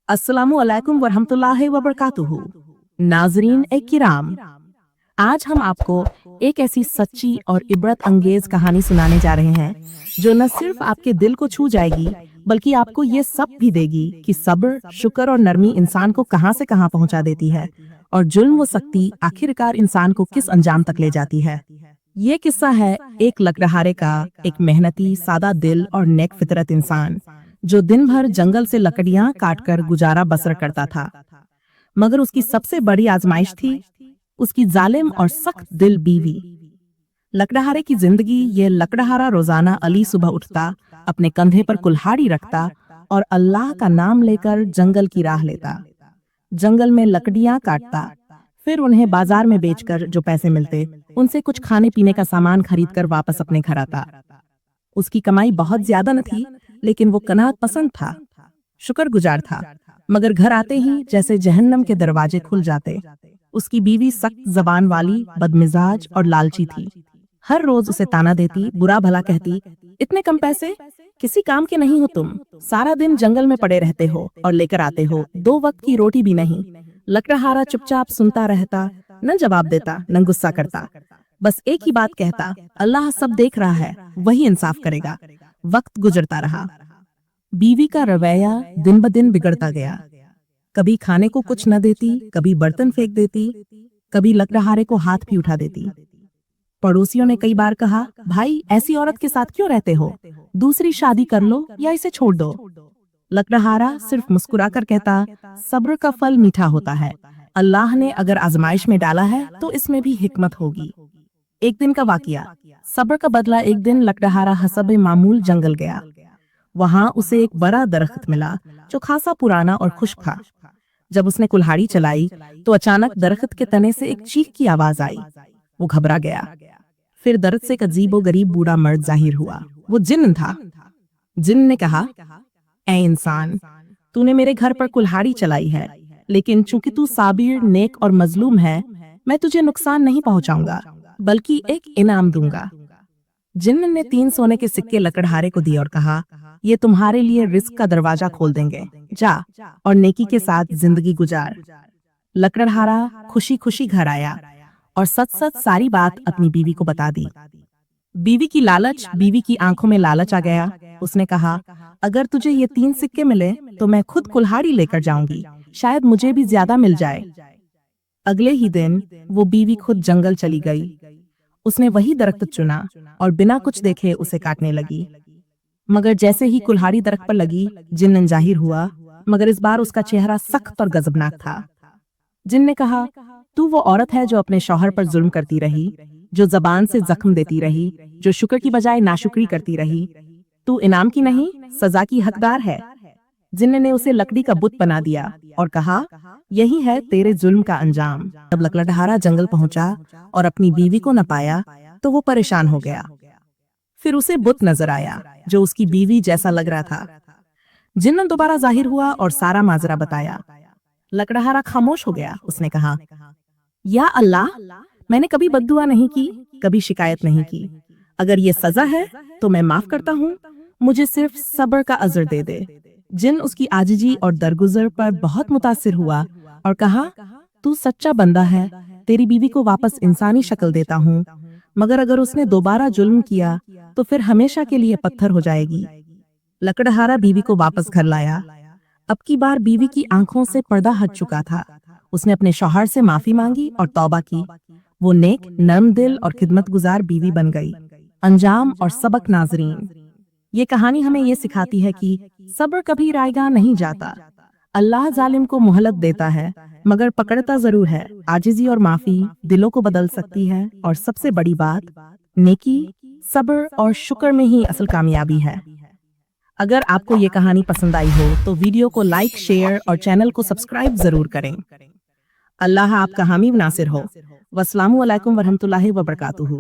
अस्सलामु अलैकुम वरहमतुल्लाहि वबरकातुहू। नाजरीन ए किराम, आज हम आपको एक ऐसी सच्ची और इबरत अंगेज कहानी सुनाने जा रहे हैं जो न सिर्फ आपके दिल को छू जाएगी बल्कि आपको ये सब भी देगी कि सब्र, शुक्र और नरमी इंसान को कहां से कहां पहुंचा देती है और जुल्म व सख्ती आखिरकार इंसान को किस अंजाम तक ले जाती है। ये किस्सा है एक लकड़हारे का, एक मेहनती, सादा दिल और नेक फितरत इंसान जो दिन भर जंगल से लकड़ियां काटकर गुजारा बसर करता था। मगर उसकी सबसे बड़ी आजमाइश थी उसकी जालिम और सख्त दिल बीवी। लकड़हारे की जिंदगी ये लकड़हारा रोजाना अली सुबह उठता, अपने कंधे पर कुल्हाड़ी रखता और अल्लाह का नाम लेकर जंगल की राह लेता। जंगल में लकड़ियां काटता, फिर उन्हें बाजार में बेचकर जो पैसे मिलते उनसे कुछ खाने पीने का सामान खरीदकर वापस अपने घर आता। उसकी कमाई बहुत ज्यादा न थी, लेकिन वो कनात पसंद था, शुक्रगुजार था। मगर घर आते ही जैसे जहन्नम के दरवाजे खुल जाते। उसकी बीवी सख्त जबान वाली, बदमिजाज और लालची थी। हर रोज उसे ताना देती, बुरा भला कहती, इतने कम पैसे, किसी काम के नहीं हो तुम, सारा दिन जंगल में पड़े रहते हो और लेकर आते हो 2 वक्त की रोटी भी नहीं। लकड़हारा चुपचाप सुनता रहता, न जवाब देता न गुस्सा करता, बस एक ही बात कहता, अल्लाह सब देख रहा है, वही इंसाफ करेगा। वक्त गुजरता रहा। बीवी का रवैया दिन ब दिन बिगड़ता गया। कभी खाने को कुछ न देती, कभी बर्तन फेंक देती, कभी लकड़हारे को हाथ भी उठा देती। पड़ोसियों ने कई बार कहा, भाई ऐसी औरत के साथ क्यों रहते हो, दूसरी शादी कर लो या इसे छोड़ दो। लकड़हारा सिर्फ मुस्कुराकर कहता, सब्र का फल मीठा होता है, अल्लाह ने अगर आजमाइश में डाला है तो इसमें भी हिकमत होगी। एक दिन का वाकया, सब्र का बदला। एक दिन लकड़हारा हसबे मामूल जंगल गया। वहां उसे एक बड़ा दरख्त मिला जो खासा पुराना और खुश्क था। जब उसने कुल्हाड़ी चलाई तो अचानक दरख्त के तने से एक चीख की आवाज आई। वो घबरा गया। फिर दर्द से एक अजीबो गरीब बूढ़ा मर्द जाहिर हुआ। वो जिन्न था। जिन्न ने कहा, ऐ इंसान, तूने मेरे घर पर कुल्हाड़ी चलाई है, लेकिन चूंकि तू साबिर, नेक और मजलूम है, मैं तुझे नुकसान नहीं पहुंचाऊंगा बल्कि एक इनाम दूंगा। जिन्न ने 3 सोने के सिक्के लकड़हारे को दिए और कहा, ये तुम्हारे लिए रिस्क का दरवाजा खोल देंगे, जा और नेकी के साथ जिंदगी गुजार। लकड़हारा खुशी खुशी घर आया और सच सच सारी बात अपनी बीवी को बता दी। बीवी की आंखों में लालच आ गया। उसने कहा, अगर तुझे ये 3 सिक्के मिले तो मैं खुद कुल्हाड़ी लेकर जाऊंगी, शायद मुझे भी ज्यादा मिल जाए। अगले ही दिन वो बीवी खुद जंगल चली गई। उसने वही दरख्त चुना और बिना कुछ देखे उसे काटने लगी। मगर जैसे ही कुल्हाड़ी दरख्त पर लगी, जिन्न जाहिर हुआ, मगर इस बार उसका चेहरा सख्त और गजबनाक था। जिन्न ने कहा, तू वो औरत है जो अपने शौहर पर जुल्म करती रही, जो जबान से जख्म देती रही, जो शुक्र की बजाय नाशुक्री करती रही। तू इनाम की नहीं, सजा की हकदार है। जिन्न ने उसे लकड़ी का बुत बना दिया और कहा, यही है तेरे जुल्म का अंजाम। जब लकड़हारा जंगल पहुंचा और अपनी बीवी को न पाया तो वो परेशान हो गया। फिर उसे बुत नजर आया जो उसकी बीवी जैसा लग रहा था। जिन्न दोबारा जाहिर हुआ और सारा माजरा बताया। लकड़हारा खामोश हो गया। उसने कहा, या अल्लाह, मैंने कभी बद्दुआ नहीं की, कभी शिकायत नहीं की। अगर ये सजा है तो मैं माफ करता हूँ, मुझे सिर्फ सब्र का अजर दे दे। जिन्न उसकी आजिजी और दरगुजर पर बहुत मुतासिर हुआ और कहा, तू सच्चा बंदा है, तेरी बीवी को वापस इंसानी शक्ल देता हूँ, मगर अगर उसने दोबारा जुल्म किया तो फिर हमेशा के लिए पत्थर हो जाएगी। लकड़हारा बीवी को वापस घर लाया। अब की बार बीवी की आंखों से पर्दा हट चुका था। उसने अपने शौहर से माफी मांगी और तौबा की। वो नेक, नर्म दिल और खिदमतगुजार बीवी बन गई। अंजाम और सबक। नाजरीन, ये कहानी हमें ये सिखाती है कि सब्र कभी रायगा नहीं जाता। अल्लाह जालिम को मोहलत देता है मगर पकड़ता जरूर है। आजिजी और माफी दिलों को बदल सकती है और सबसे बड़ी बात, नेकी, सब्र और शुक्र में ही असल कामयाबी है। अगर आपको ये कहानी पसंद आई हो तो वीडियो को लाइक, शेयर और चैनल को सब्सक्राइब जरूर करें। अल्लाह आपका हामी नासिर हो। वस्सलामु अलैकुम वरहमतुल्लाहि वबरकातुहू।